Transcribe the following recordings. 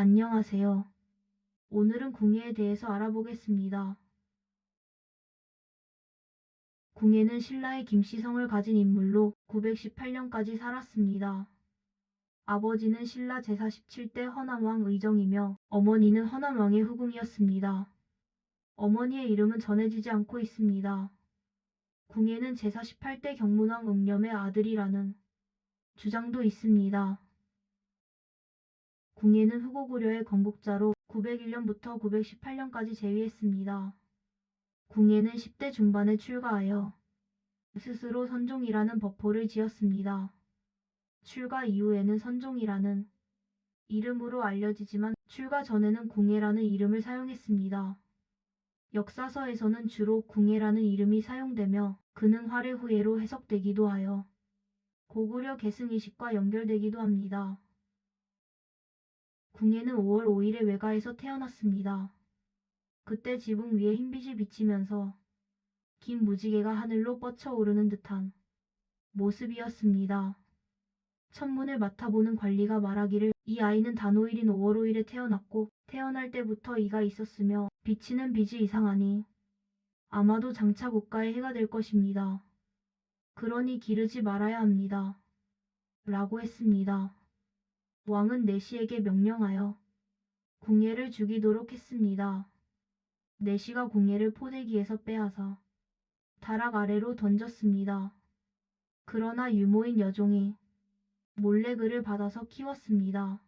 안녕하세요. 오늘은 궁예에 대해서 알아보겠습니다. 궁예는 신라의 김씨성을 가진 인물로 918년까지 살았습니다. 아버지는 신라 제47대 허남왕 의정이며 어머니는 허남왕의 후궁이었습니다. 어머니의 이름은 전해지지 않고 있습니다. 궁예는 제48대 경문왕 응렴의 아들이라는 주장도 있습니다. 궁예는 후고 고려의 건국자로 901년부터 918년까지 재위했습니다. 궁예는 10대 중반에 출가하여 스스로 선종이라는 법호를 지었습니다. 출가 이후에는 선종이라는 이름으로 알려지지만 출가 전에는 궁예라는 이름을 사용했습니다. 역사서에서는 주로 궁예라는 이름이 사용되며 그는 활의 후예로 해석되기도 하여 고구려 계승이식과 연결되기도 합니다. 궁예는 5월 5일에 외가에서 태어났습니다. 그때 지붕 위에 흰빛이 비치면서 긴 무지개가 하늘로 뻗쳐오르는 듯한 모습이었습니다. 천문을 맡아보는 관리가 말하기를 이 아이는 단오일인 5월 5일에 태어났고 태어날 때부터 이가 있었으며 비치는 빛이 이상하니 아마도 장차 국가의 해가 될 것입니다. 그러니 기르지 말아야 합니다. 라고 했습니다. 왕은 내시에게 명령하여 궁예를 죽이도록 했습니다. 내시가 궁예를 포대기에서 빼앗아 다락 아래로 던졌습니다. 그러나 유모인 여종이 몰래 그를 받아서 키웠습니다.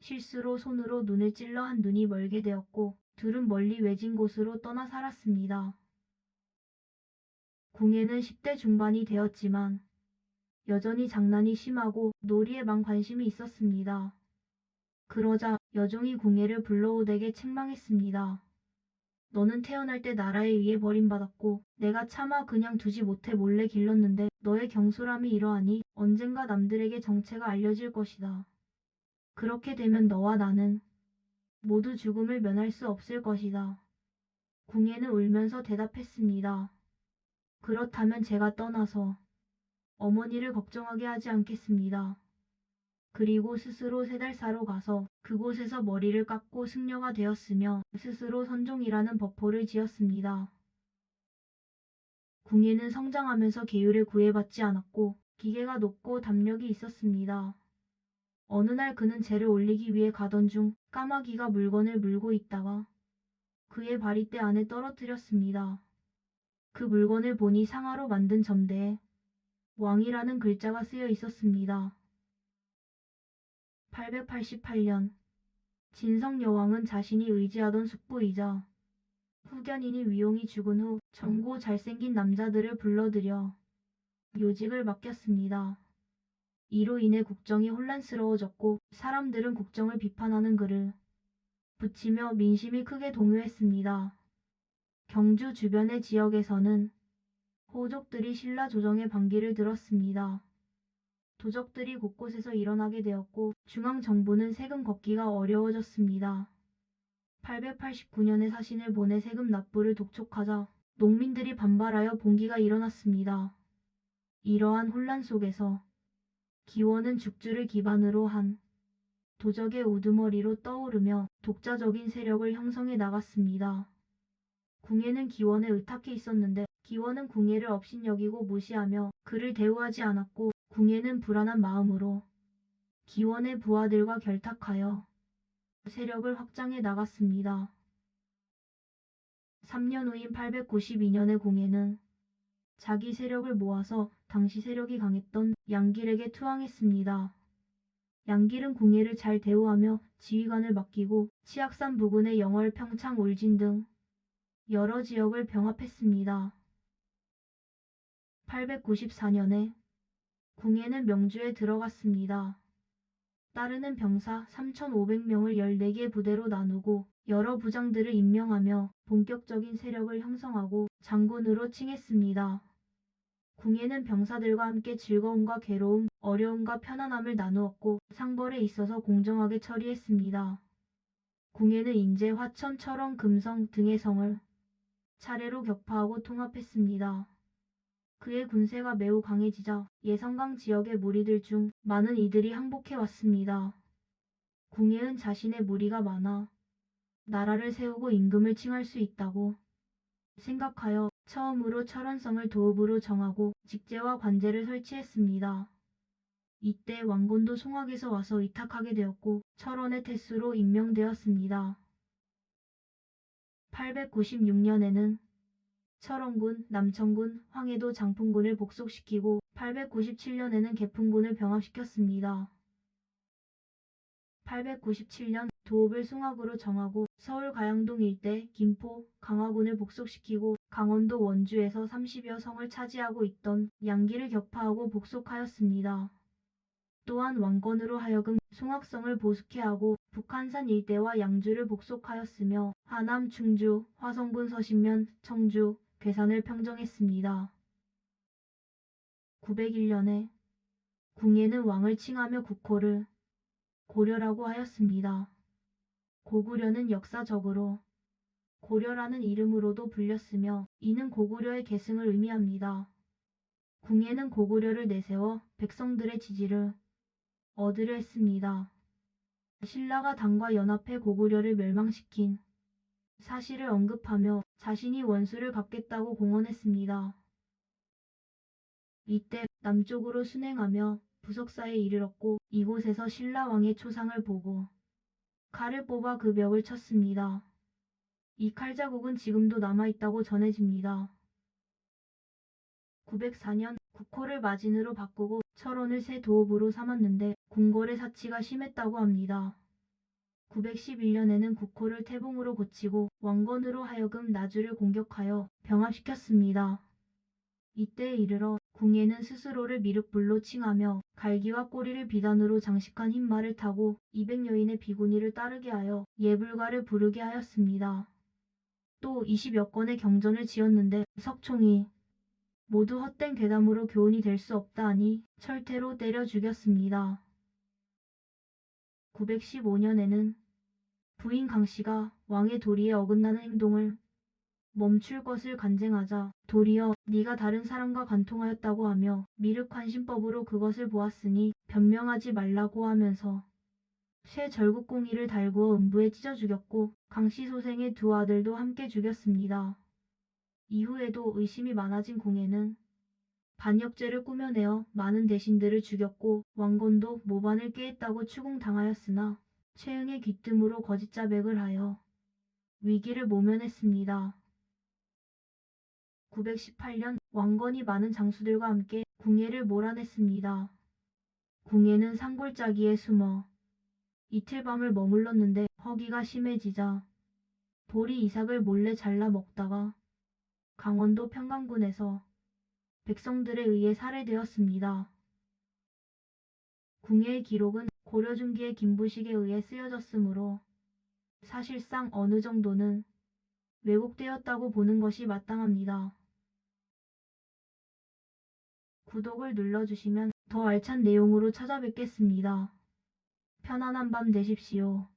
실수로 손으로 눈을 찔러 한 눈이 멀게 되었고 둘은 멀리 외진 곳으로 떠나 살았습니다. 궁예는 10대 중반이 되었지만 여전히 장난이 심하고 놀이에만 관심이 있었습니다. 그러자 여종이 궁예를 불러오되게 책망했습니다. 너는 태어날 때 나라에 의해 버림받았고 내가 차마 그냥 두지 못해 몰래 길렀는데 너의 경솔함이 이러하니 언젠가 남들에게 정체가 알려질 것이다. 그렇게 되면 너와 나는 모두 죽음을 면할 수 없을 것이다. 궁예는 울면서 대답했습니다. 그렇다면 제가 떠나서 어머니를 걱정하게 하지 않겠습니다. 그리고 스스로 세달사로 가서 그곳에서 머리를 깎고 승려가 되었으며 스스로 선종이라는 법호를 지었습니다. 궁예는 성장하면서 계율에 구애받지 않았고 기계가 높고 담력이 있었습니다. 어느 날 그는 재를 올리기 위해 가던 중 까마귀가 물건을 물고 있다가 그의 바리떼 안에 떨어뜨렸습니다. 그 물건을 보니 상아로 만든 점대에 왕이라는 글자가 쓰여 있었습니다. 888년 진성여왕은 자신이 의지하던 숙부이자 후견인이 위용이 죽은 후 젊고 잘생긴 남자들을 불러들여 요직을 맡겼습니다. 이로 인해 국정이 혼란스러워졌고 사람들은 국정을 비판하는 글을 붙이며 민심이 크게 동요했습니다. 경주 주변의 지역에서는 호족들이 신라 조정의 반기를 들었습니다. 도적들이 곳곳에서 일어나게 되었고 중앙정부는 세금 걷기가 어려워졌습니다. 889년에 사신을 보내 세금 납부를 독촉하자 농민들이 반발하여 봉기가 일어났습니다. 이러한 혼란 속에서 기원은 죽주를 기반으로 한 도적의 우두머리로 떠오르며 독자적인 세력을 형성해 나갔습니다. 궁예는 기원에 의탁해 있었는데 기원은 궁예를 업신여기고 무시하며 그를 대우하지 않았고 궁예는 불안한 마음으로 기원의 부하들과 결탁하여 세력을 확장해 나갔습니다. 3년 후인 892년의 궁예는 자기 세력을 모아서 당시 세력이 강했던 양길에게 투항했습니다. 양길은 궁예를 잘 대우하며 지휘관을 맡기고 치악산 부근의 영월, 평창, 울진 등 여러 지역을 병합했습니다. 894년에 궁예는 명주에 들어갔습니다. 따르는 병사 3,500명을 14개 부대로 나누고 여러 부장들을 임명하며 본격적인 세력을 형성하고 장군으로 칭했습니다. 궁예는 병사들과 함께 즐거움과 괴로움, 어려움과 편안함을 나누었고 상벌에 있어서 공정하게 처리했습니다. 궁예는 인제, 화천, 철원, 금성 등의 성을 차례로 격파하고 통합했습니다. 그의 군세가 매우 강해지자 예성강 지역의 무리들 중 많은 이들이 항복해 왔습니다. 궁예은 자신의 무리가 많아 나라를 세우고 임금을 칭할 수 있다고 생각하여 처음으로 철원성을 도읍으로 정하고 직제와 관제를 설치했습니다. 이때 왕건도 송악에서 와서 위탁하게 되었고 철원의 태수로 임명되었습니다. 896년에는 철원군, 남천군, 황해도 장풍군을 복속시키고 897년에는 개풍군을 병합시켰습니다. 897년 도읍을 송악으로 정하고 서울 가양동 일대 김포, 강화군을 복속시키고 강원도 원주에서 30여 성을 차지하고 있던 양기를 격파하고 복속하였습니다. 또한 왕건으로 하여금 송악성을 보숙해 하고 북한산 일대와 양주를 복속하였으며 하남, 충주, 화성군 서신면, 청주, 괴산을 평정했습니다. 901년에 궁예는 왕을 칭하며 국호를 고려라고 하였습니다. 고구려는 역사적으로 고려라는 이름으로도 불렸으며 이는 고구려의 계승을 의미합니다. 궁예는 고구려를 내세워 백성들의 지지를 얻으려 했습니다. 신라가 당과 연합해 고구려를 멸망시킨 사실을 언급하며 자신이 원수를 갚겠다고 공언했습니다. 이때 남쪽으로 순행하며 부석사에 이르렀고 이곳에서 신라왕의 초상을 보고 칼을 뽑아 그 벽을 쳤습니다. 이 칼자국은 지금도 남아있다고 전해집니다. 904년 국호를 마진으로 바꾸고 철원을 새 도읍으로 삼았는데 궁궐의 사치가 심했다고 합니다. 911년에는 국호를 태봉으로 고치고 왕건으로 하여금 나주를 공격하여 병합시켰습니다. 이때에 이르러 궁예는 스스로를 미륵불로 칭하며 갈기와 꼬리를 비단으로 장식한 흰 말을 타고 200여인의 비구니를 따르게 하여 예불가를 부르게 하였습니다. 또 20여 건의 경전을 지었는데 석총이 모두 헛된 괴담으로 교훈이 될 수 없다 하니 철퇴로 때려 죽였습니다. 915년에는 부인 강씨가 왕의 도리에 어긋나는 행동을 멈출 것을 간쟁하자 도리어 네가 다른 사람과 간통하였다고 하며 미륵환신법으로 그것을 보았으니 변명하지 말라고 하면서 쇠 절국공이를 달구어 음부에 찢어 죽였고 강씨 소생의 두 아들도 함께 죽였습니다. 이후에도 의심이 많아진 궁예는 반역죄를 꾸며내어 많은 대신들을 죽였고 왕건도 모반을 꾀했다고 추궁당하였으나 최응의 귀뜸으로 거짓 자백을 하여 위기를 모면했습니다. 918년 왕건이 많은 장수들과 함께 궁예를 몰아냈습니다. 궁예는 산골짜기에 숨어 이틀 밤을 머물렀는데 허기가 심해지자 보리 이삭을 몰래 잘라 먹다가 강원도 평강군에서 백성들에 의해 살해되었습니다. 궁예의 기록은 고려 중기의 김부식에 의해 쓰여졌으므로 사실상 어느 정도는 왜곡되었다고 보는 것이 마땅합니다. 구독을 눌러주시면 더 알찬 내용으로 찾아뵙겠습니다. 편안한 밤 되십시오.